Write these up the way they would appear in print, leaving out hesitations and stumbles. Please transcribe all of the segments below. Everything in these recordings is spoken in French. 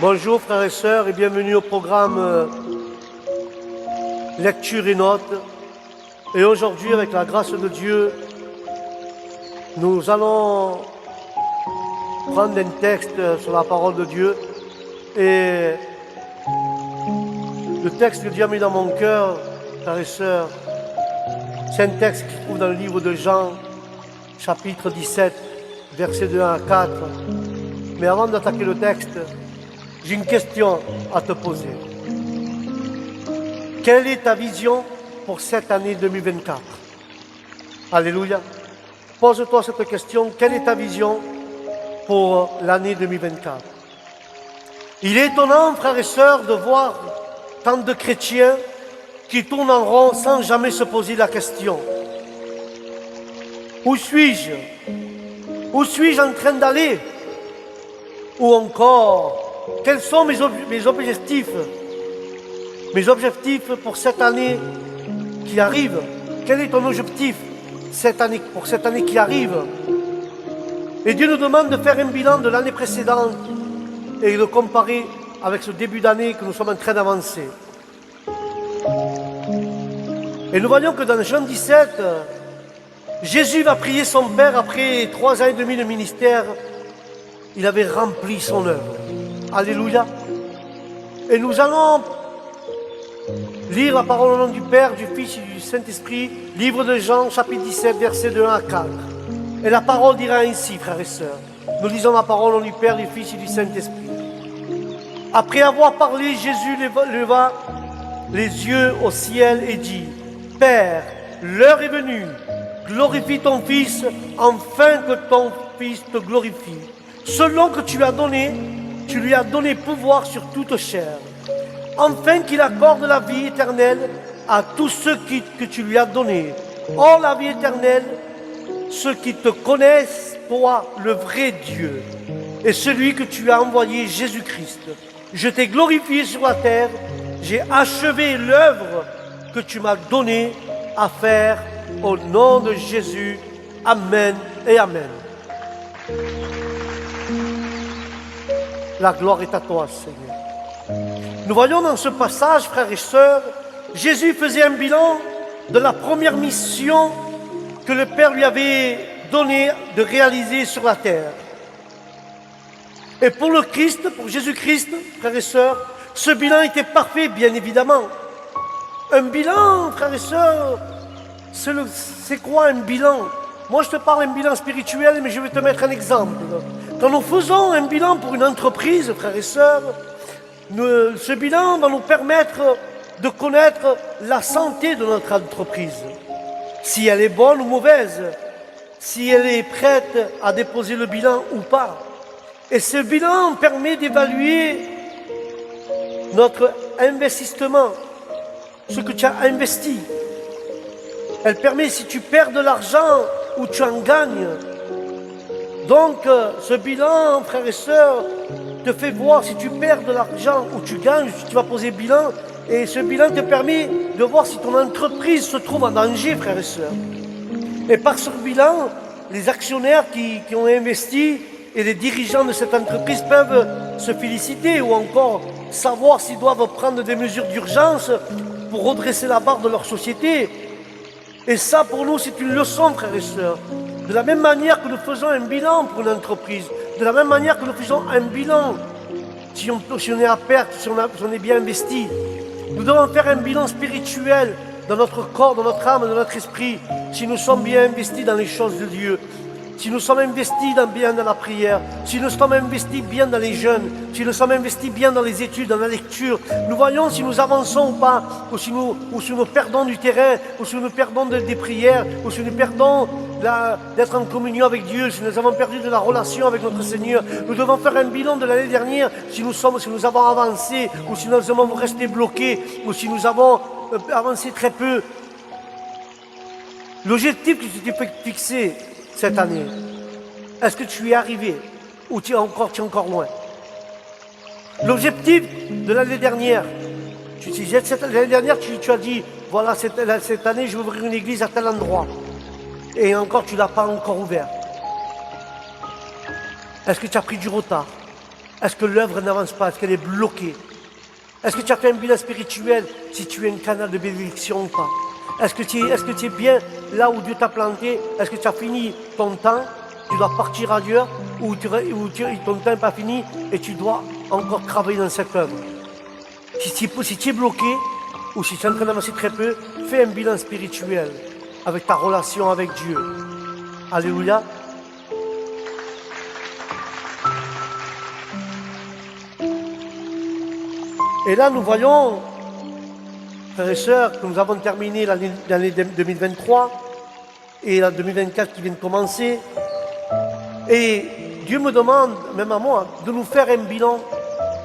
Bonjour frères et sœurs et bienvenue au programme Lecture et Notes. Et aujourd'hui, avec la grâce de Dieu, nous allons prendre un texte sur la parole de Dieu. Et le texte que Dieu a mis dans mon cœur, frères et sœurs, c'est un texte qui se trouve dans le livre de Jean, chapitre 17, versets de 1 à 4. Mais avant d'attaquer le texte, j'ai une question à te poser. Quelle est ta vision pour cette année 2024? Alléluia. Pose-toi cette question. Quelle est ta vision pour l'année 2024? Il est étonnant, frères et sœurs, de voir tant de chrétiens qui tournent en rond sans jamais se poser la question. Où suis-je? Où suis-je en train d'aller? Ou encore, quels sont mes objectifs? Mes objectifs pour cette année qui arrive. Quel est ton objectif pour cette année qui arrive? Et Dieu nous demande de faire un bilan de l'année précédente et de le comparer avec ce début d'année que nous sommes en train d'avancer. Et nous voyons que dans Jean 17, Jésus va prier son Père après 3 ans et demi de ministère. Il avait rempli son œuvre. Alléluia. Et nous allons lire la parole au nom du Père, du Fils et du Saint-Esprit, livre de Jean, chapitre 17, versets de 1 à 4. Et la parole dira ainsi, frères et sœurs. Nous lisons la parole au nom du Père, du Fils et du Saint-Esprit. Après avoir parlé, Jésus leva les yeux au ciel et dit: Père, l'heure est venue, glorifie ton Fils, afin que ton Fils te glorifie. Selon que tu lui as donné pouvoir sur toute chair, afin qu'il accorde la vie éternelle à tous ceux que tu lui as donnés. Or, la vie éternelle, ceux qui te connaissent, toi, le vrai Dieu, et celui que tu as envoyé, Jésus-Christ. Je t'ai glorifié sur la terre, j'ai achevé l'œuvre que tu m'as donnée à faire au nom de Jésus. Amen et Amen. La gloire est à toi, Seigneur. Nous voyons dans ce passage, frères et sœurs, Jésus faisait un bilan de la première mission que le Père lui avait donnée de réaliser sur la terre. Et pour le Christ, pour Jésus-Christ, frères et sœurs, ce bilan était parfait, bien évidemment. Un bilan, frères et sœurs, c'est quoi un bilan? Moi, je te parle d'un bilan spirituel, mais je vais te mettre un exemple. Quand nous faisons un bilan pour une entreprise, frères et sœurs, ce bilan va nous permettre de connaître la santé de notre entreprise. Si elle est bonne ou mauvaise, si elle est prête à déposer le bilan ou pas. Et ce bilan permet d'évaluer notre investissement, ce que tu as investi. Elle permet si tu perds de l'argent ou tu en gagnes. Donc, ce bilan, frères et sœurs, te fait voir si tu perds de l'argent ou tu gagnes, si tu vas poser bilan. Et ce bilan te permet de voir si ton entreprise se trouve en danger, frères et sœurs. Et par ce bilan, les actionnaires qui ont investi et les dirigeants de cette entreprise peuvent se féliciter ou encore savoir s'ils doivent prendre des mesures d'urgence pour redresser la barre de leur société. Et ça, pour nous, c'est une leçon, frères et sœurs. De la même manière que nous faisons un bilan pour une entreprise, de la même manière que nous faisons un bilan, si on est à perte, si on est bien investi, nous devons faire un bilan spirituel dans notre corps, dans notre âme, dans notre esprit, si nous sommes bien investis dans les choses de Dieu, si nous sommes investis bien dans la prière, si nous sommes investis bien dans les jeûnes, si nous sommes investis bien dans les études, dans la lecture, nous voyons si nous avançons ou pas, ou si nous perdons du terrain, ou si nous perdons des prières, ou si nous perdons d'être en communion avec Dieu, si nous avons perdu de la relation avec notre Seigneur. Nous devons faire un bilan de l'année dernière, si nous avons avancé, ou si nous avons resté bloqués, ou si nous avons avancé très peu. L'objectif que tu t'es fixé cette année, est-ce que tu y es arrivé ou tu es encore loin? L'objectif de l'année dernière, l'année dernière tu as dit, voilà, cette année je vais ouvrir une église à tel endroit. Et encore tu ne l'as pas encore ouvert. Est-ce que tu as pris du retard? Est-ce que l'œuvre n'avance pas? Est-ce qu'elle est bloquée? Est-ce que tu as fait un bilan spirituel si tu es un canal de bénédiction ou pas? Est-ce que tu es bien là où Dieu t'a planté? Est-ce que tu as fini ton temps? Tu dois partir ailleurs ou ton temps n'est pas fini et tu dois encore travailler dans cette œuvre? Si tu es bloqué ou si tu es en train d'avancer très peu, fais un bilan spirituel avec ta relation avec Dieu. Alléluia. Et là, nous voyons, frères et sœurs, que nous avons terminé l'année 2023 et la 2024 qui vient de commencer. Et Dieu me demande, même à moi, de nous faire un bilan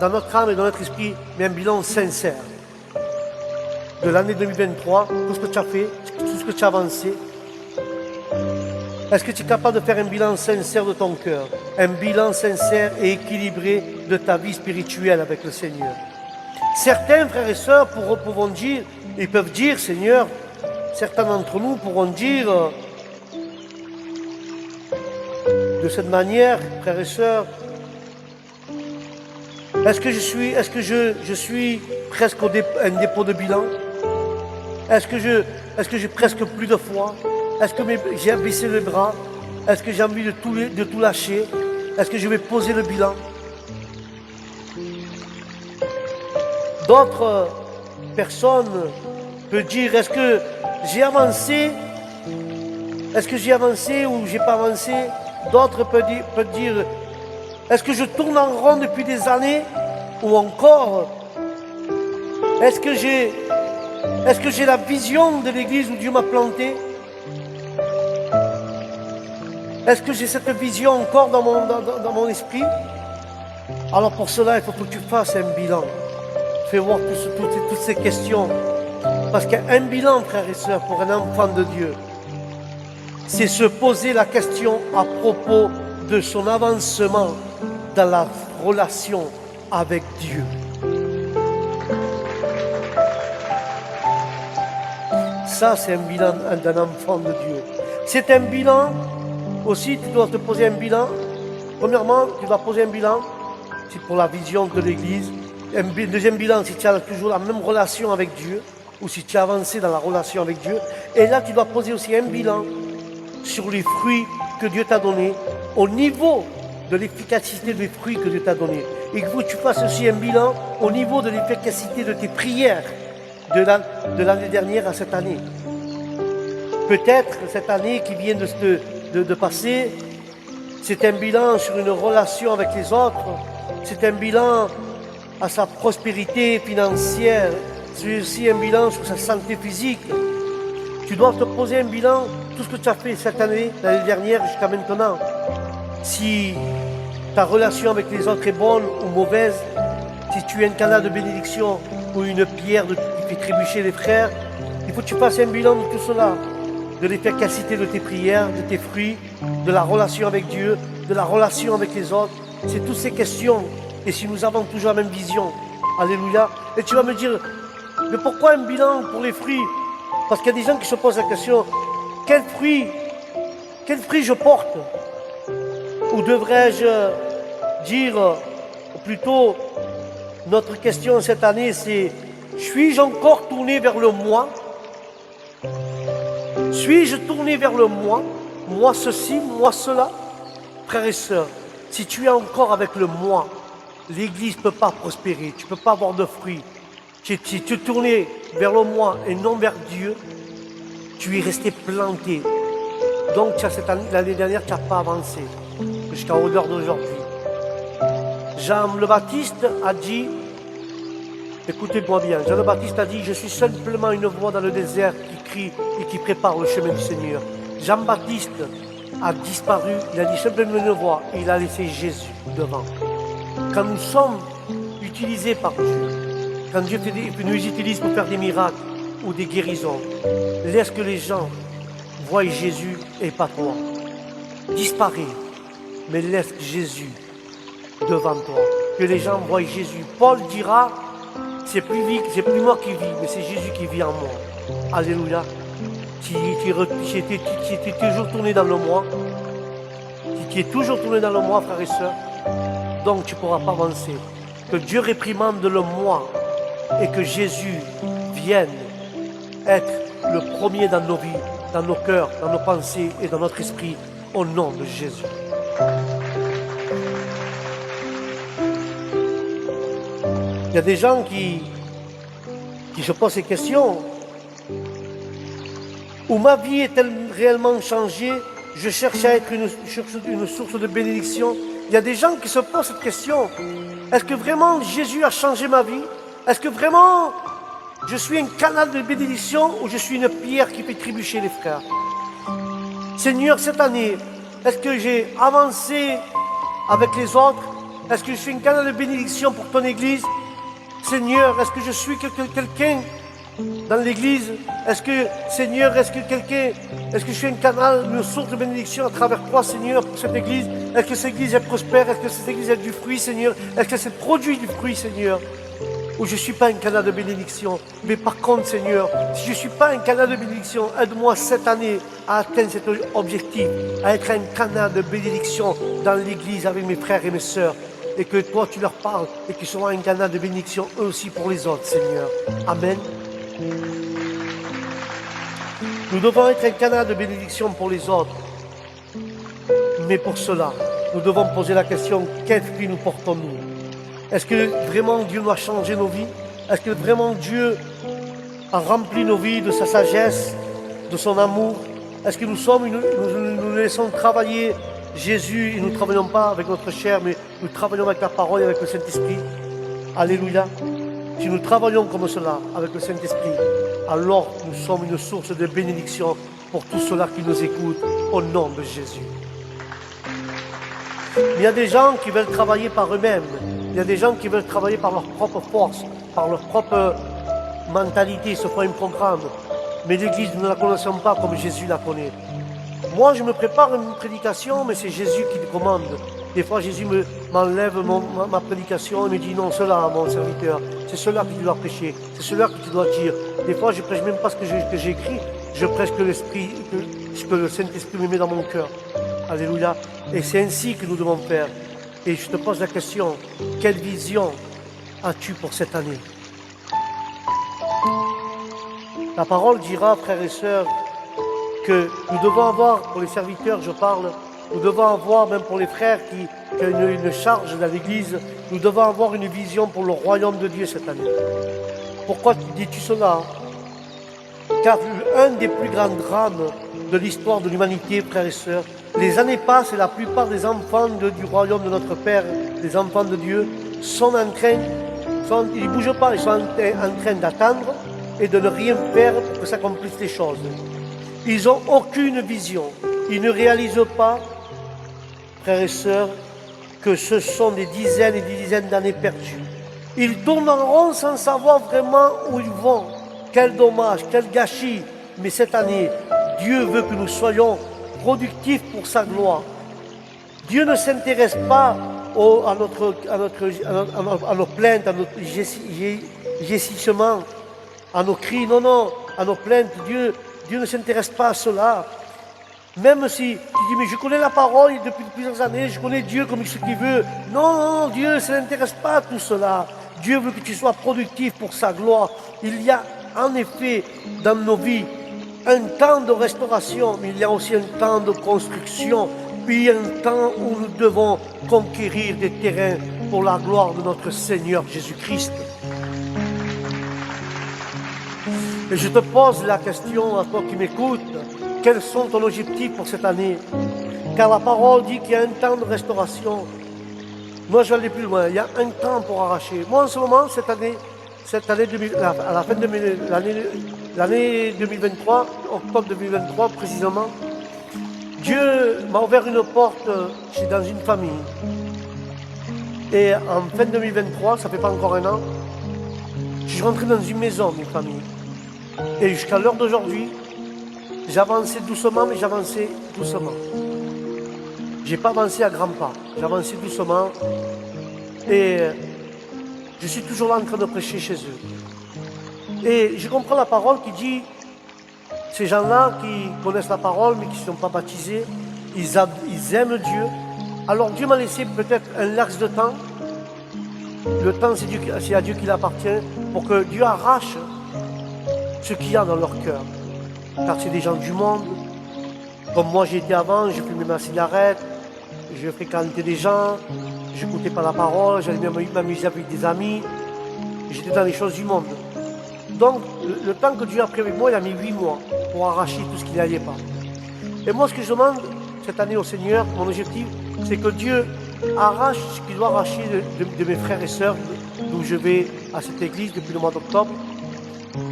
dans notre âme et dans notre esprit, mais un bilan sincère de l'année 2023, tout ce que tu as fait, tout ce que tu as avancé. Est-ce que tu es capable de faire un bilan sincère de ton cœur, un bilan sincère et équilibré de ta vie spirituelle avec le Seigneur? Certains frères et sœurs pourront dire, ils peuvent dire, Seigneur, certains d'entre nous pourront dire de cette manière, frères et sœurs, est-ce que je suis presque un dépôt de bilan? Est-ce que j'ai presque plus de foi? Est-ce que j'ai baissé les bras? Est-ce que j'ai envie de tout lâcher? Est-ce que je vais poser le bilan? D'autres personnes peuvent dire, est-ce que j'ai avancé? Est-ce que j'ai avancé ou j'ai pas avancé? D'autres peuvent dire, est-ce que je tourne en rond depuis des années? Ou encore, est-ce que j'ai la vision de l'église où Dieu m'a planté? Est-ce que j'ai cette vision encore dans mon esprit? Alors pour cela, il faut que tu fasses un bilan. Fais voir toutes ces questions. Parce qu'un bilan, frères et sœurs, pour un enfant de Dieu, c'est se poser la question à propos de son avancement dans la relation avec Dieu. Ça, c'est un bilan d'un enfant de Dieu. C'est un bilan, aussi, tu dois te poser un bilan. Premièrement, tu dois poser un bilan, c'est pour la vision de l'Église. Un deuxième bilan, si tu as toujours la même relation avec Dieu, ou si tu as avancé dans la relation avec Dieu. Et là, tu dois poser aussi un bilan sur les fruits que Dieu t'a donnés, au niveau de l'efficacité des fruits que Dieu t'a donnés. Et il faut que tu fasses aussi un bilan au niveau de l'efficacité de tes prières de l'année dernière à cette année. Peut-être cette année qui vient de passer, c'est un bilan sur une relation avec les autres, c'est un bilan à sa prospérité financière, c'est aussi un bilan sur sa santé physique. Tu dois te poser un bilan, tout ce que tu as fait cette année, l'année dernière jusqu'à maintenant. Si ta relation avec les autres est bonne ou mauvaise, si tu es un canal de bénédiction ou une pierre qui fait trébucher les frères, il faut que tu fasses un bilan de tout cela, de l'efficacité de tes prières, de tes fruits, de la relation avec Dieu, de la relation avec les autres. C'est toutes ces questions. Et si nous avons toujours la même vision, alléluia. Et tu vas me dire, mais pourquoi un bilan pour les fruits? Parce qu'il y a des gens qui se posent la question, quel fruit je porte? Ou devrais-je dire, plutôt, notre question cette année, c'est, suis-je encore tourné vers le moi? Suis-je tourné vers le moi? Moi ceci, moi cela? Frères et sœurs, si tu es encore avec le moi, l'Église ne peut pas prospérer, tu ne peux pas avoir de fruits. Si tu es tourné vers le moi et non vers Dieu, tu es resté planté. Donc l'année dernière, tu n'as pas avancé jusqu'à l'heure d'aujourd'hui. Jean le Baptiste a dit, écoutez-moi bien, Jean le Baptiste a dit, je suis simplement une voix dans le désert qui crie et qui prépare le chemin du Seigneur. Jean-Baptiste a disparu, il a dit simplement une voix et il a laissé Jésus devant. Quand nous sommes utilisés par Dieu, quand Dieu nous utilise pour faire des miracles ou des guérisons, laisse que les gens voient Jésus et pas toi. Disparais, mais laisse Jésus devant toi. Que les gens voient Jésus. Paul dira, c'est plus moi qui vis, mais c'est Jésus qui vit en moi. Alléluia. Tu es toujours tourné dans le moi. Tu es toujours tourné dans le moi, frères et sœurs. donc tu ne pourras pas avancer. Que Dieu réprimande le moi et que Jésus vienne être le premier dans nos vies, dans nos cœurs, dans nos pensées et dans notre esprit, au nom de Jésus. Il y a des gens qui se posent ces questions. Où ma vie est-elle réellement changée? Je cherche à être une source de bénédiction. Il y a des gens qui se posent cette question. Est-ce que vraiment Jésus a changé ma vie? Est-ce que vraiment je suis un canal de bénédiction ou je suis une pierre qui fait trébucher les frères? Seigneur, cette année, est-ce que j'ai avancé avec les autres? Est-ce que je suis un canal de bénédiction pour ton Église? Seigneur, est-ce que je suis quelqu'un dans l'Église? Est-ce que, Seigneur, est-ce que je suis un canal, une source de bénédiction à travers toi, Seigneur, pour cette Église? Est-ce que cette Église est prospère? Est-ce que cette Église a du fruit, Seigneur? Est-ce que c'est produit du fruit, Seigneur? Ou je ne suis pas un canal de bénédiction? Mais par contre, Seigneur, si je ne suis pas un canal de bénédiction, aide-moi cette année à atteindre cet objectif, à être un canal de bénédiction dans l'Église avec mes frères et mes sœurs. Et que toi, tu leur parles et qu'ils soient un canal de bénédiction eux aussi pour les autres, Seigneur. Amen. Nous devons être un canal de bénédiction pour les autres. Mais pour cela, nous devons poser la question, quel fruit nous portons-nous? Est-ce que vraiment Dieu nous a changé nos vies? Est-ce que vraiment Dieu a rempli nos vies de sa sagesse, de son amour? Est-ce que nous laissons travailler Jésus et nous ne travaillons pas avec notre chair, mais nous travaillons avec la parole et avec le Saint-Esprit? Alléluia. Si nous travaillons comme cela avec le Saint-Esprit, alors nous sommes une source de bénédiction pour tous ceux-là qui nous écoutent, au nom de Jésus. Il y a des gens qui veulent travailler par eux-mêmes. Il y a des gens qui veulent travailler par leur propre force, par leur propre mentalité, se font un programme. Mais l'Église, nous ne la connaissons pas comme Jésus la connaît. Moi, je me prépare une prédication, mais c'est Jésus qui le commande. Des fois, Jésus m'enlève ma prédication et me dit non, cela, mon serviteur, c'est cela que tu dois prêcher, c'est cela que tu dois dire. Des fois, je ne prêche même pas ce que j'ai écrit, je prêche que ce que le Saint-Esprit me met dans mon cœur. Alléluia. Et c'est ainsi que nous devons faire. Et je te pose la question, quelle vision as-tu pour cette année? La parole dira, frères et sœurs, que nous devons avoir, pour les serviteurs je parle, nous devons avoir, même pour les frères qui ont une charge dans l'Église, nous devons avoir une vision pour le royaume de Dieu cette année. Pourquoi dis-tu cela? Car un des plus grands drames de l'histoire de l'humanité, frères et sœurs, les années passent et la plupart des enfants du royaume de notre Père, les enfants de Dieu, sont en train, ils ne bougent pas, ils sont en train d'attendre et de ne rien faire pour que s'accomplissent les choses. Ils n'ont aucune vision. Ils ne réalisent pas, frères et sœurs, que ce sont des dizaines et des dizaines d'années perdues. Ils tournent en rond sans savoir vraiment où ils vont. Quel dommage, quel gâchis. Mais cette année, Dieu veut que nous soyons productifs pour sa gloire. Dieu ne s'intéresse pas à nos plaintes, à notre gessissement, à nos cris. Non, non, à nos plaintes. Dieu ne s'intéresse pas à cela. Même si tu dis, mais je connais la parole depuis plusieurs années, je connais Dieu comme ce qu'il veut. Non, non, Dieu ne s'intéresse pas à tout cela. Dieu veut que tu sois productif pour sa gloire. Il y a en effet dans nos vies un temps de restauration, mais il y a aussi un temps de construction, puis un temps où nous devons conquérir des terrains pour la gloire de notre Seigneur Jésus-Christ. Et je te pose la question à toi qui m'écoutes, quels sont ton objectif pour cette année? Car la parole dit qu'il y a un temps de restauration. Moi, je vais aller plus loin, il y a un temps pour arracher. Moi, en ce moment, cette année à la fin de l'année 2023, octobre 2023 précisément, Dieu m'a ouvert une porte dans une famille. Et en fin 2023, ça ne fait pas encore un an, je suis rentré dans une maison, une famille. Et jusqu'à l'heure d'aujourd'hui, j'avançais doucement, mais j'avançais doucement. Je n'ai pas avancé à grands pas, j'avançais doucement. Et je suis toujours là en train de prêcher chez eux. Et je comprends la parole qui dit, ces gens-là qui connaissent la parole mais qui ne sont pas baptisés, ils aiment Dieu, Alors Dieu m'a laissé peut-être un laps de temps. Le temps, c'est à Dieu qu'il appartient, pour que Dieu arrache ce qu'il y a dans leur cœur. Car c'est des gens du monde. Comme moi j'étais avant, je fumais ma cigarette, je fréquentais des gens, je n'écoutais pas la parole, j'allais m'amuser avec des amis. J'étais dans les choses du monde. Donc, le temps que Dieu a pris avec moi, il a mis 8 mois pour arracher tout ce qui n'allait pas. Et moi, ce que je demande cette année au Seigneur, mon objectif, c'est que Dieu arrache ce qu'il doit arracher de mes frères et sœurs, d'où je vais à cette église depuis le mois d'octobre.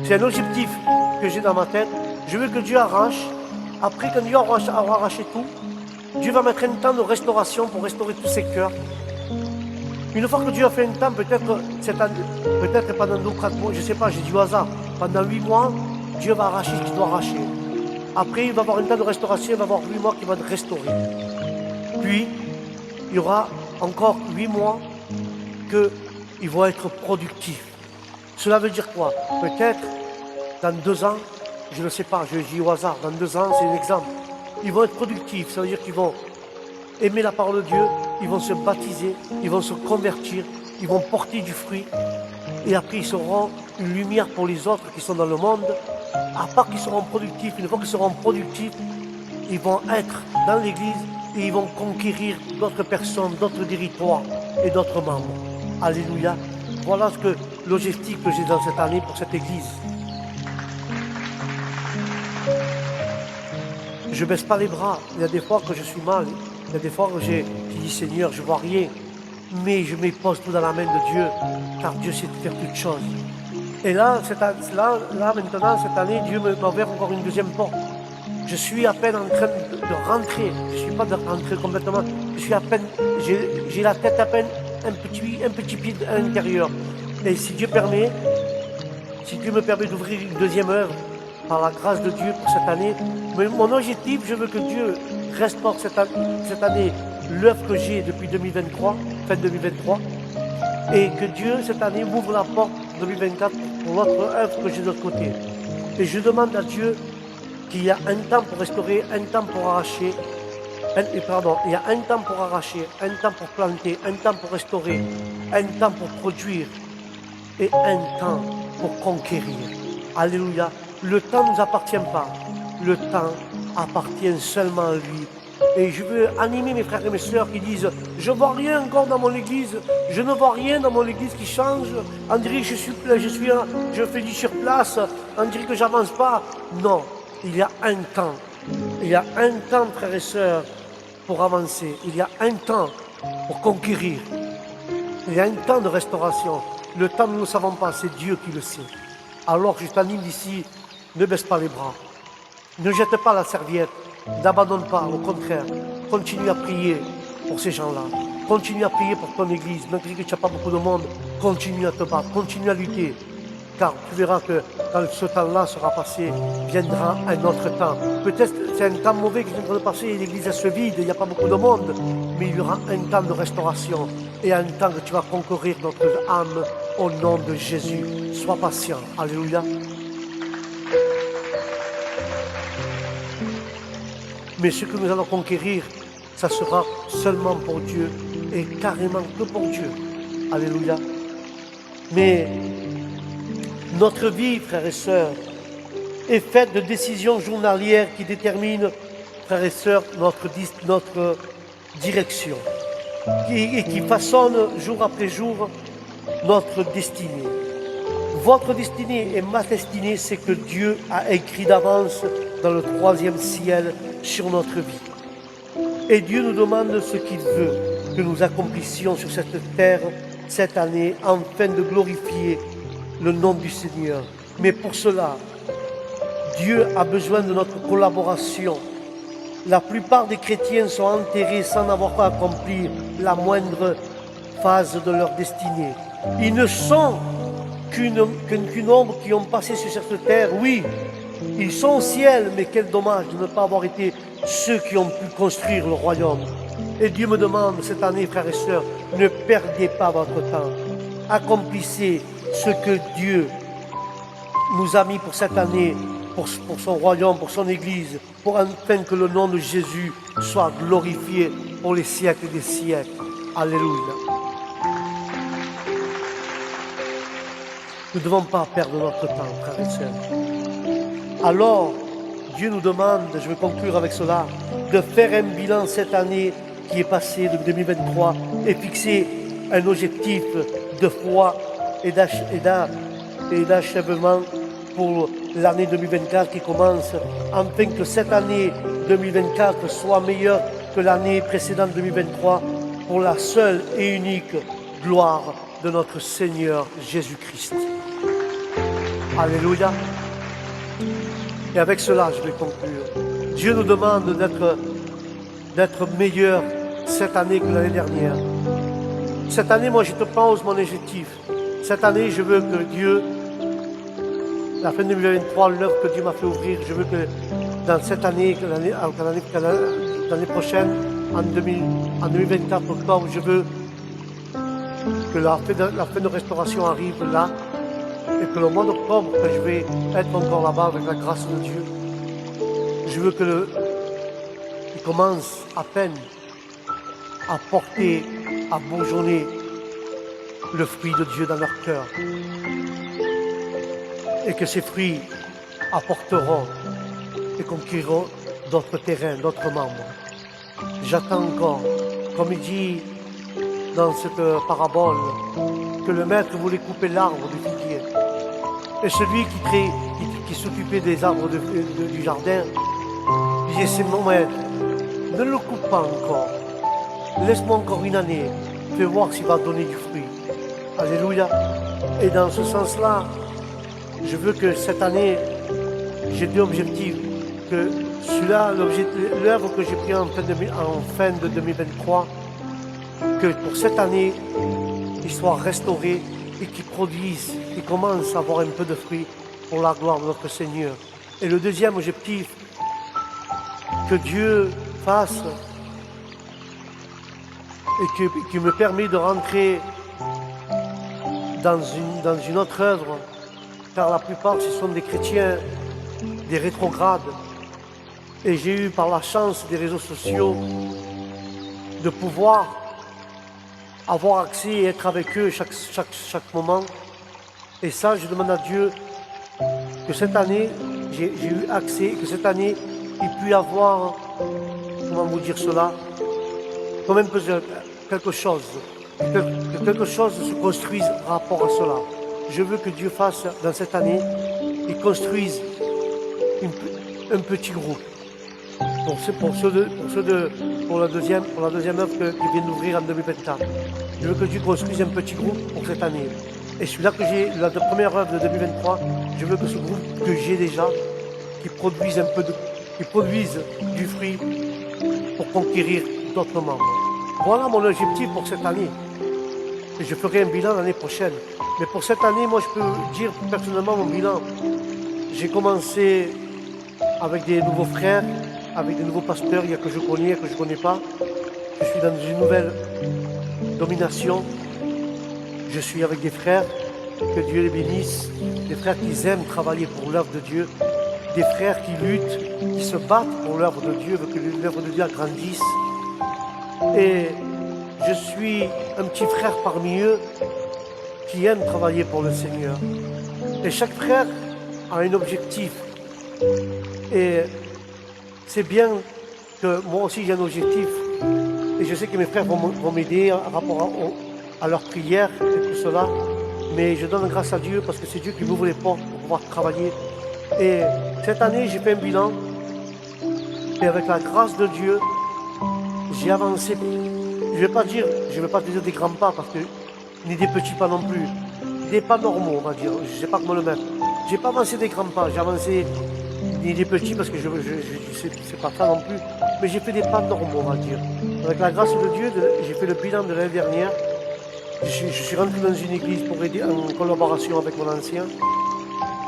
C'est un objectif que j'ai dans ma tête. Je veux que Dieu arrache. Après, quand Dieu aura arraché tout, Dieu va mettre un temps de restauration pour restaurer tous ces cœurs. Une fois que Dieu a fait un temps, peut-être pendant 2 ou 4 mois, je ne sais pas, j'ai du hasard, pendant 8 mois, Dieu va arracher ce qu'il doit arracher. Après, il va y avoir un temps de restauration, il va y avoir 8 mois qui vont être restaurés. Puis, il y aura encore 8 mois qu'ils vont être productifs. Cela veut dire quoi? Peut-être, dans 2 ans, je ne sais pas, je dis au hasard, dans 2 ans, c'est un exemple. Ils vont être productifs, ça veut dire qu'ils vont aimer la parole de Dieu, ils vont se baptiser, ils vont se convertir, ils vont porter du fruit. Et après, ils seront une lumière pour les autres qui sont dans le monde. À part qu'ils seront productifs, une fois qu'ils seront productifs, ils vont être dans l'église et ils vont conquérir d'autres personnes, d'autres territoires et d'autres membres. Alléluia. Voilà l'objectif que j'ai dans cette année pour cette église. Je ne baisse pas les bras. Il y a des fois que je suis mal. Il y a des fois que j'ai dit Seigneur, je ne vois rien. Mais je me pose tout dans la main de Dieu. Car Dieu sait faire toutes choses. Et là, maintenant, cette année, Dieu m'a ouvert encore une deuxième porte. Je suis à peine en train de rentrer. Je ne suis pas de rentrer complètement. Je suis à peine, j'ai la tête à peine un petit pied à l'intérieur. Et si Dieu me permet d'ouvrir une deuxième œuvre, par la grâce de Dieu pour cette année, mais mon objectif, je veux que Dieu restaure cette année l'œuvre que j'ai depuis 2023, fin 2023, et que Dieu, cette année, m'ouvre la porte 2024 pour l'autre œuvre que j'ai de l'autre côté. Et je demande à Dieu qu'il y a un temps pour restaurer, un temps pour arracher, il y a un temps pour arracher, un temps pour planter, un temps pour restaurer, un temps pour produire et un temps pour conquérir. Alléluia. Le temps ne nous appartient pas. Le temps appartient seulement à lui. Et je veux animer mes frères et mes sœurs qui disent « Je ne vois rien encore dans mon église. Je ne vois rien dans mon église qui change. On dirait que je fais du sur place. On dirait que je n'avance pas. » Non, il y a un temps. Il y a un temps, frères et sœurs, pour avancer. Il y a un temps pour conquérir. Il y a un temps de restauration. Le temps, nous ne le savons pas. C'est Dieu qui le sait. Alors je t'anime d'ici. Ne baisse pas les bras, ne jette pas la serviette, n'abandonne pas, au contraire, continue à prier pour ces gens-là, continue à prier pour ton église, malgré que tu n'as pas beaucoup de monde, continue à te battre, continue à lutter, car tu verras que quand ce temps-là sera passé, viendra un autre temps. Peut-être c'est un temps mauvais qui est en train de passer, l'église se vide, il n'y a pas beaucoup de monde, mais il y aura un temps de restauration et un temps que tu vas conquérir notre âme au nom de Jésus. Sois patient, alléluia. Mais ce que nous allons conquérir, ça sera seulement pour Dieu et carrément que pour Dieu. Alléluia. Mais notre vie, frères et sœurs, est faite de décisions journalières qui déterminent, frères et sœurs, notre direction et qui façonnent jour après jour notre destinée. Votre destinée et ma destinée, c'est que Dieu a écrit d'avance dans le 3e ciel sur notre vie. Et Dieu nous demande ce qu'il veut que nous accomplissions sur cette terre cette année, afin de glorifier le nom du Seigneur. Mais pour cela, Dieu a besoin de notre collaboration. La plupart des chrétiens sont enterrés sans n'avoir pas accompli la moindre phase de leur destinée. Ils ne sont qu'une ombre qui ont passé sur cette terre, oui. Ils sont au ciel, mais quel dommage de ne pas avoir été ceux qui ont pu construire le royaume. Et Dieu me demande cette année, frères et sœurs, ne perdez pas votre temps. Accomplissez ce que Dieu nous a mis pour cette année, pour son royaume, pour son église, afin que le nom de Jésus soit glorifié pour les siècles des siècles. Alléluia. Nous ne devons pas perdre notre temps, frères et sœurs. Alors, Dieu nous demande, je vais conclure avec cela, de faire un bilan cette année qui est passée de 2023 et fixer un objectif de foi et d'achèvement pour l'année 2024 qui commence, afin que cette année 2024 soit meilleure que l'année précédente 2023 pour la seule et unique gloire de notre Seigneur Jésus-Christ. Alléluia. Et avec cela, je vais conclure. Dieu nous demande d'être meilleur cette année que l'année dernière. Cette année, moi, je te pose mon objectif. Cette année, je veux que Dieu, la fin de 2023, l'œuvre que Dieu m'a fait ouvrir, je veux que dans cette année, l'année prochaine, en 2024 octobre, je veux que la fin de restauration arrive là, et que le mois d'octobre, quand je vais être encore là-bas avec la grâce de Dieu, je veux qu'il commence à peine à porter, à bourgeonner le fruit de Dieu dans leur cœur. Et que ces fruits apporteront et conquériront d'autres terrains, d'autres membres. J'attends encore, comme il dit dans cette parabole, que le maître voulait couper l'arbre du figuier. Et celui qui s'occupait des arbres du jardin disait, c'est mon maître, ne le coupe pas encore. Laisse-moi encore une année, fais voir s'il va donner du fruit. Alléluia. Et dans ce sens-là, je veux que cette année, j'ai deux objectifs. Que celui-là, l'œuvre que j'ai prise en fin de 2023, que pour cette année, il soit restauré et qu'il produise, qu'il commence à avoir un peu de fruits pour la gloire de notre Seigneur. Et le deuxième objectif, que Dieu fasse et qui me permet de rentrer dans une autre œuvre, car la plupart ce sont des chrétiens, des rétrogrades. Et j'ai eu par la chance des réseaux sociaux de pouvoir avoir accès et être avec eux chaque moment. Et ça, je demande à Dieu que cette année, j'ai eu accès, que cette année, il puisse y avoir, comment vous dire cela, quand même quelque chose, que quelque chose se construise par rapport à cela. Je veux que Dieu fasse dans cette année, il construise un petit groupe. Pour la deuxième œuvre qui vient d'ouvrir en 2024. Je veux que Dieu construise un petit groupe pour cette année. Et celui-là que j'ai, la première œuvre de 2023, je veux que ce groupe que j'ai déjà, qui produise du fruit pour conquérir d'autres membres. Voilà mon objectif pour cette année. Et je ferai un bilan l'année prochaine. Mais pour cette année, moi je peux dire personnellement mon bilan. J'ai commencé avec des nouveaux frères, avec des nouveaux pasteurs, il y a que je connais, que je ne connais pas. Je suis dans une nouvelle domination. Je suis avec des frères, que Dieu les bénisse, des frères qui aiment travailler pour l'œuvre de Dieu, des frères qui luttent, qui se battent pour l'œuvre de Dieu, que l'œuvre de Dieu agrandisse. Et je suis un petit frère parmi eux qui aime travailler pour le Seigneur. Et chaque frère a un objectif. Et c'est bien que moi aussi j'ai un objectif. Et je sais que mes frères vont m'aider en rapport à leur prière et tout cela. Mais je donne grâce à Dieu parce que c'est Dieu qui m'ouvre les portes pour pouvoir travailler. Et cette année, j'ai fait un bilan. Et avec la grâce de Dieu, j'ai avancé. Je ne vais pas dire des grands pas, parce que ni des petits pas non plus. Des pas normaux, on va dire. Je ne sais pas comment le mettre. Je n'ai pas avancé des grands pas. J'ai avancé ni des petits, parce que c'est pas ça non plus. Mais j'ai fait des pas normaux, on va dire. Avec la grâce de Dieu, j'ai fait le bilan de l'année dernière. Je suis rentré dans une église pour aider en collaboration avec mon ancien.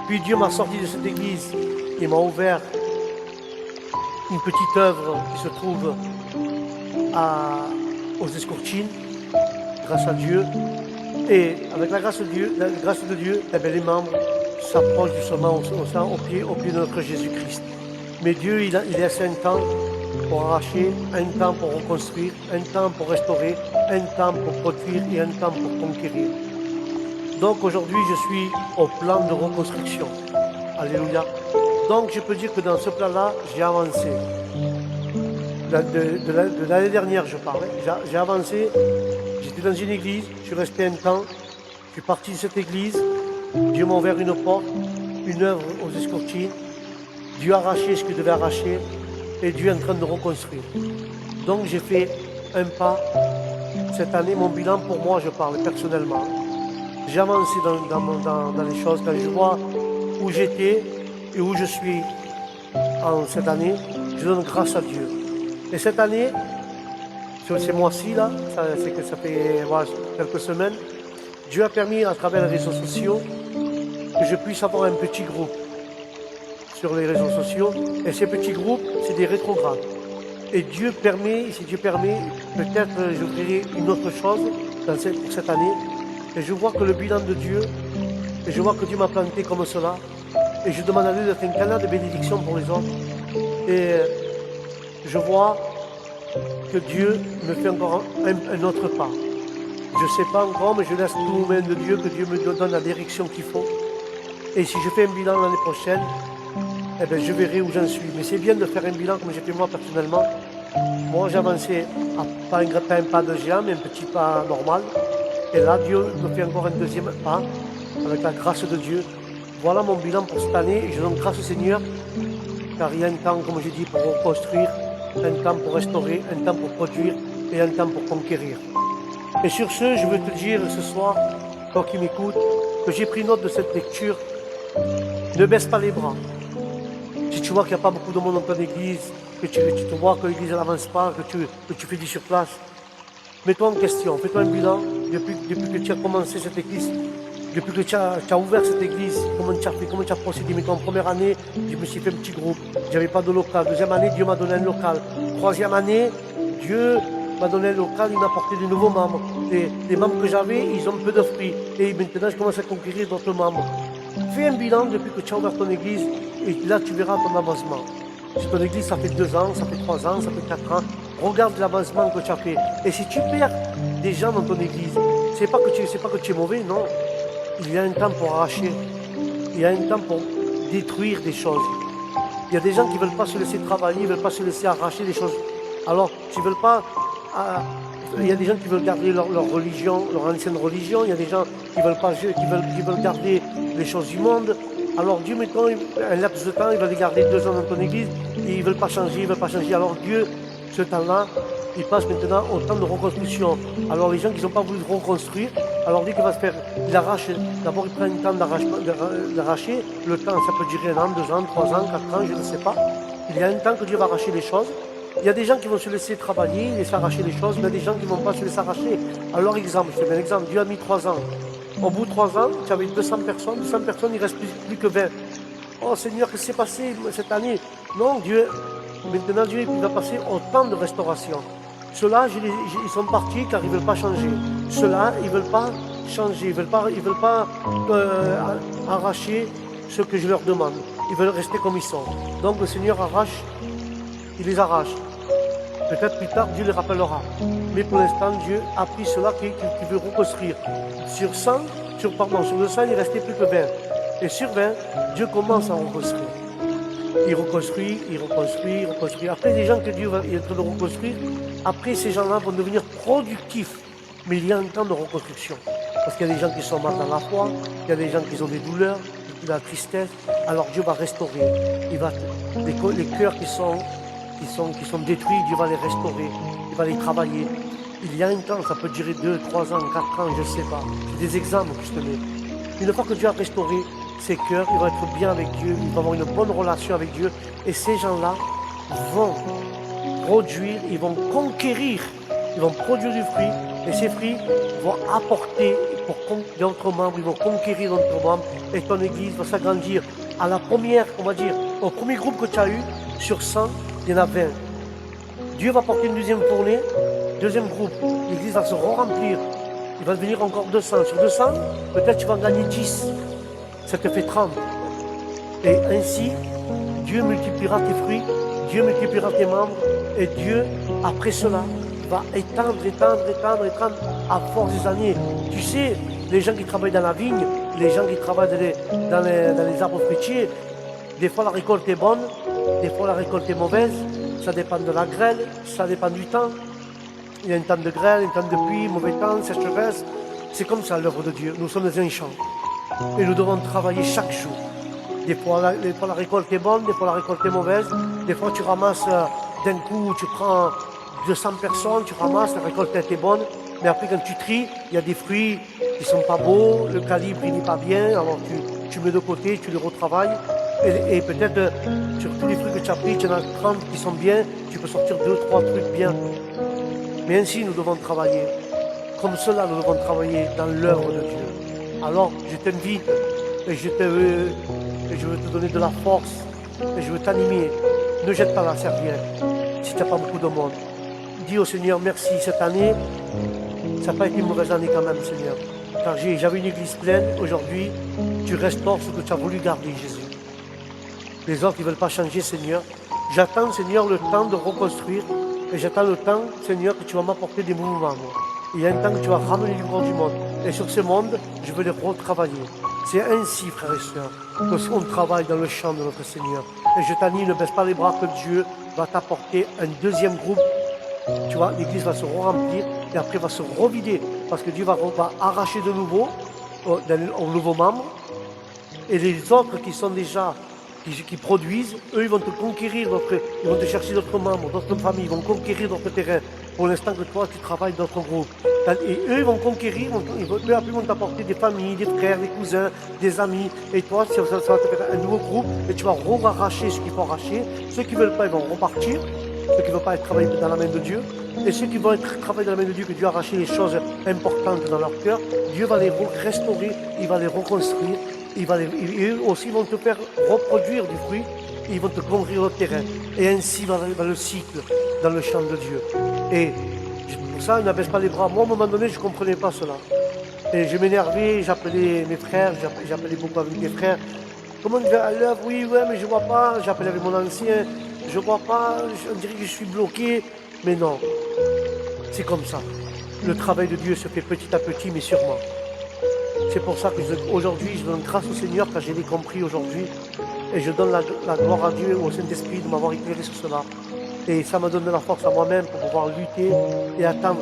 Puis Dieu m'a sorti de cette église et m'a ouvert une petite œuvre qui se trouve aux Escourtines, grâce à Dieu. Et avec la grâce de Dieu, les membres s'approchent doucement au pied de notre Jésus-Christ. Mais Dieu, il laisse un temps pour arracher, un temps pour reconstruire, un temps pour restaurer, un temps pour produire et un temps pour conquérir. Donc aujourd'hui, je suis au plan de reconstruction. Alléluia. Donc je peux dire que dans ce plan-là, j'ai avancé. De l'année dernière, je parle. J'ai avancé. J'étais dans une église, je suis resté un temps. Je suis parti de cette église. Dieu m'a ouvert une porte, une œuvre aux escortines. Dieu a arraché ce qu'il devait arracher. Et Dieu est en train de reconstruire. Donc j'ai fait un pas. Cette année, mon bilan pour moi, je parle personnellement. J'ai avancé dans les choses. Quand je vois où j'étais et où je suis en cette année, je donne grâce à Dieu. Et cette année, sur ces mois-ci, là, ça fait voilà, quelques semaines, Dieu a permis à travers les réseaux sociaux que je puisse avoir un petit groupe sur les réseaux sociaux. Et ces petits groupes, c'est des rétrogrades. Et Dieu permet, si Dieu permet, peut-être j'ouvrirai une autre chose pour cette année. Et je vois que le bilan de Dieu, et je vois que Dieu m'a planté comme cela. Et je demande à Dieu d'être un canal de bénédiction pour les autres. Et je vois que Dieu me fait encore un autre pas. Je ne sais pas encore, mais je laisse tout aux mains de Dieu, que Dieu me donne la direction qu'il faut. Et si je fais un bilan l'année prochaine, eh bien, je verrai où j'en suis. Mais c'est bien de faire un bilan comme j'ai fait moi personnellement. Moi, j'ai avancé, pas un pas de géant, mais un petit pas normal. Et là, Dieu me fait encore un deuxième pas, avec la grâce de Dieu. Voilà mon bilan pour cette année. Et je donne grâce au Seigneur, car il y a un temps, comme j'ai dit, pour reconstruire, un temps pour restaurer, un temps pour produire et un temps pour conquérir. Et sur ce, je veux te dire ce soir, toi qui m'écoutes, que j'ai pris note de cette lecture. Ne baisse pas les bras. Si tu vois qu'il n'y a pas beaucoup de monde dans ton église, que tu te vois que l'église n'avance pas, que tu fais du surplace, mets-toi en question, fais-toi un bilan depuis que tu as commencé cette église, depuis que tu as ouvert cette église, comment tu as procédé. Mais en première année, je me suis fait un petit groupe, je n'avais pas de local. Deuxième année, Dieu m'a donné un local. Troisième année, Dieu m'a donné un local, il m'a apporté de nouveaux membres. Les membres que j'avais, ils ont peu de fruits. Et maintenant, je commence à conquérir d'autres membres. Fais un bilan depuis que tu as ouvert ton église et là, tu verras ton avancement. Si ton église, ça fait 2 ans, ça fait 3 ans, ça fait 4 ans, regarde l'avancement que tu as fait. Et si tu perds des gens dans ton église, c'est pas que tu es mauvais, non. Il y a un temps pour arracher. Il y a un temps pour détruire des choses. Il y a des gens qui ne veulent pas se laisser travailler, ils ne veulent pas se laisser arracher des choses. Alors, tu ne veulent pas... il y a des gens qui veulent garder leur religion, leur ancienne religion. Il y a des gens qui veulent garder les choses du monde. Alors Dieu, mettons un laps de temps, il va les garder 2 ans dans ton église et ils ne veulent pas changer, Alors Dieu, ce temps-là, il passe maintenant au temps de reconstruction. Alors les gens qui n'ont pas voulu reconstruire, alors Dieu qu'il va se faire, il arrache, d'abord il prend un temps d'arracher, le temps ça peut durer 1 an, 2 ans, 3 ans, 4 ans, je ne sais pas. Il y a un temps que Dieu va arracher les choses. Il y a des gens qui vont se laisser travailler, laisser arracher les choses, mais il y a des gens qui ne vont pas se laisser arracher. Alors exemple, je te donne un exemple, Dieu a mis 3 ans. Au bout de 3 ans, tu avais 200 personnes, il ne reste plus que 20. Oh Seigneur, qu'est-ce qui s'est passé cette année? Non, maintenant Dieu il va passer au temps de restauration. Ceux-là, ils sont partis car ils ne veulent pas changer. Ceux-là, ils ne veulent pas changer, ils ne veulent pas arracher ce que je leur demande. Ils veulent rester comme ils sont. Donc le Seigneur arrache, il les arrache. Peut-être plus tard, Dieu les rappellera. Mais pour l'instant, Dieu a pris cela qu'il veut reconstruire. Sur 200, il ne restait plus que 20. Et sur 20, Dieu commence à reconstruire. Il reconstruit. Après, les gens que Dieu est en train de reconstruire, après, ces gens-là vont devenir productifs. Mais il y a un temps de reconstruction. Parce qu'il y a des gens qui sont mal dans la foi, il y a des gens qui ont des douleurs, de la tristesse. Alors Dieu va restaurer. Les cœurs qui sont détruits, Dieu va les restaurer, il va les travailler. Il y a un temps, ça peut durer 2, 3 ans, 4 ans, je ne sais pas. C'est des exemples que je te mets. Une fois que Dieu a restauré ses cœurs, ils vont être bien avec Dieu, ils vont avoir une bonne relation avec Dieu. Et ces gens-là vont produire, ils vont conquérir, ils vont produire du fruit. Et ces fruits vont apporter d'autres membres, ils vont conquérir d'autres membres. Et ton église va s'agrandir. À la première, on va dire, au premier groupe que tu as eu, sur 100, il y en a 20. Dieu va porter une deuxième fournée, deuxième groupe. L'église va se remplir. Il va devenir encore 200. Sur 200, peut-être tu vas en gagner 10. Ça te fait 30. Et ainsi, Dieu multipliera tes fruits, Dieu multipliera tes membres, Et Dieu, après cela, va étendre à force des années. Tu sais, les gens qui travaillent dans la vigne, les gens qui travaillent dans les arbres fruitiers, des fois la récolte est bonne, des fois la récolte est mauvaise, ça dépend de la grêle, ça dépend du temps. Il y a un temps de grêle, un temps de pluie, mauvais temps, sécheresse. C'est comme ça l'œuvre de Dieu. Nous sommes dans un champ. Et nous devons travailler chaque jour. Des fois la récolte est bonne, des fois la récolte est mauvaise. Des fois tu ramasses d'un coup, tu prends 200 personnes, tu ramasses, la récolte a été bonne. Mais après quand tu tries, il y a des fruits qui sont pas beaux, le calibre il n'est pas bien. Alors tu mets de côté, tu les retravailles. Et peut-être sur tous les fruits que tu as pris, tu en as 30 qui sont bien. Tu peux sortir 2 ou 3 trucs bien. Mais ainsi nous devons travailler. Comme cela nous devons travailler dans l'œuvre de Dieu. Alors je t'invite et je veux te donner de la force et je veux t'animer. Ne jette pas la serviette si tu n'as pas beaucoup de monde. Dis au Seigneur merci cette année. Ça n'a pas été une mauvaise année quand même, Seigneur. Car j'avais une église pleine. Aujourd'hui, tu restaures ce que tu as voulu garder, Jésus. Les autres qui ne veulent pas changer, Seigneur. J'attends, Seigneur, le temps de reconstruire. Et j'attends le temps, Seigneur, que tu vas m'apporter des mouvements, moi. Il y a un temps que tu vas ramener du monde du monde. Et sur ce monde, je veux les retravailler. C'est ainsi, frères et sœurs, qu'on travaille dans le champ de notre Seigneur. Et je t'anime, ne baisse pas les bras, que Dieu va t'apporter un deuxième groupe. Tu vois, l'église va se remplir et après va se revider. Parce que Dieu va arracher de nouveau aux nouveaux membres. Et les autres qui sont déjà, qui produisent, eux, ils vont te conquérir, ils vont te chercher d'autres membres, d'autres familles, ils vont conquérir d'autres terrains. Pour l'instant que toi, tu travailles dans ton groupe. Et eux, ils vont conquérir, peu à peu, ils vont t'apporter des familles, des frères, des cousins, des amis. Et toi, ça va te faire un nouveau groupe et tu vas arracher ce qu'il faut arracher. Ceux qui ne veulent pas, ils vont repartir. Ceux qui ne veulent pas être travailler dans la main de Dieu. Et ceux qui vont être travailler dans la main de Dieu, que Dieu a arraché les choses importantes dans leur cœur, Dieu va les restaurer, il va les reconstruire. Et eux aussi vont te faire reproduire du fruit, et ils vont te conquérir le terrain. Et ainsi va le cycle dans le champ de Dieu. Et pour ça, n'abaisse pas les bras. Moi, à un moment donné, je ne comprenais pas cela. Et je m'énervais, j'appelais mes frères, j'appelais beaucoup avec mes frères. Comment on dit à l'œuvre? Oui, ouais, mais je ne vois pas. J'appelais avec mon ancien, je ne vois pas, on dirait que je suis bloqué. Mais non, c'est comme ça. Le travail de Dieu se fait petit à petit, mais sûrement. C'est pour ça que aujourd'hui, je donne grâce au Seigneur car je l'ai compris aujourd'hui. Et je donne la gloire à Dieu, au Saint-Esprit de m'avoir éclairé sur cela. Et ça me donne de la force à moi-même pour pouvoir lutter et attendre,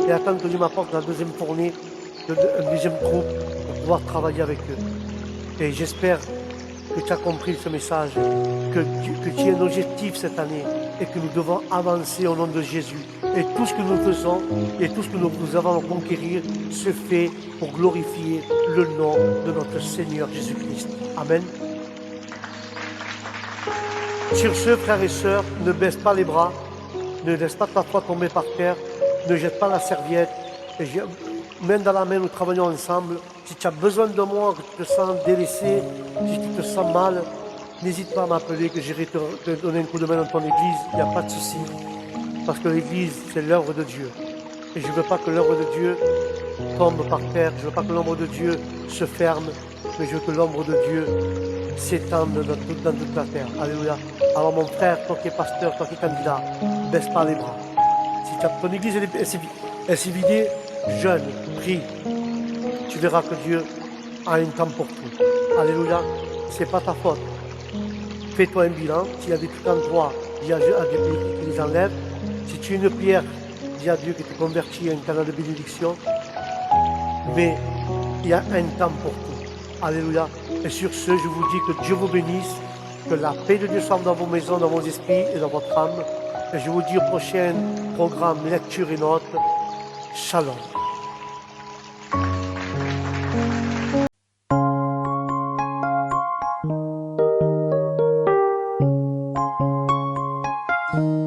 et attendre que Dieu m'apporte la deuxième fournée, un deuxième groupe pour pouvoir travailler avec eux. Et j'espère que tu as compris ce message, que tu as un objectif cette année et que nous devons avancer au nom de Jésus. Et tout ce que nous faisons et tout ce que nous avons à conquérir se fait pour glorifier le nom de notre Seigneur Jésus-Christ. Amen. Sur ce, frères et sœurs, ne baisse pas les bras, ne laisse pas ta foi tomber par terre, ne jette pas la serviette. Et main dans la main, nous travaillons ensemble. Si tu as besoin de moi, que tu te sens délaissé, si tu te sens mal, n'hésite pas à m'appeler, que j'irai te donner un coup de main dans ton église. Il n'y a pas de souci. Parce que l'église, c'est l'œuvre de Dieu. Et je ne veux pas que l'œuvre de Dieu tombe par terre. Je ne veux pas que l'ombre de Dieu se ferme. Mais je veux que l'ombre de Dieu s'étende dans toute la terre. Alléluia. Alors mon frère, toi qui es pasteur, toi qui es candidat, baisse pas les bras. Si ton église est si vidée, jeûne, prie. Tu verras que Dieu a un temps pour tout. Alléluia. C'est pas ta faute. Fais-toi un bilan. S'il y a des trucs en toi, dis à Dieu qui les enlève. Si tu es une pierre, dis à Dieu que tu convertis en un canal de bénédiction. Mais il y a un temps pour tout. Alléluia. Et sur ce, je vous dis que Dieu vous bénisse, que la paix de Dieu soit dans vos maisons, dans vos esprits et dans votre âme. Et je vous dis au prochain programme Lecture et Notes. Shalom. Thank you.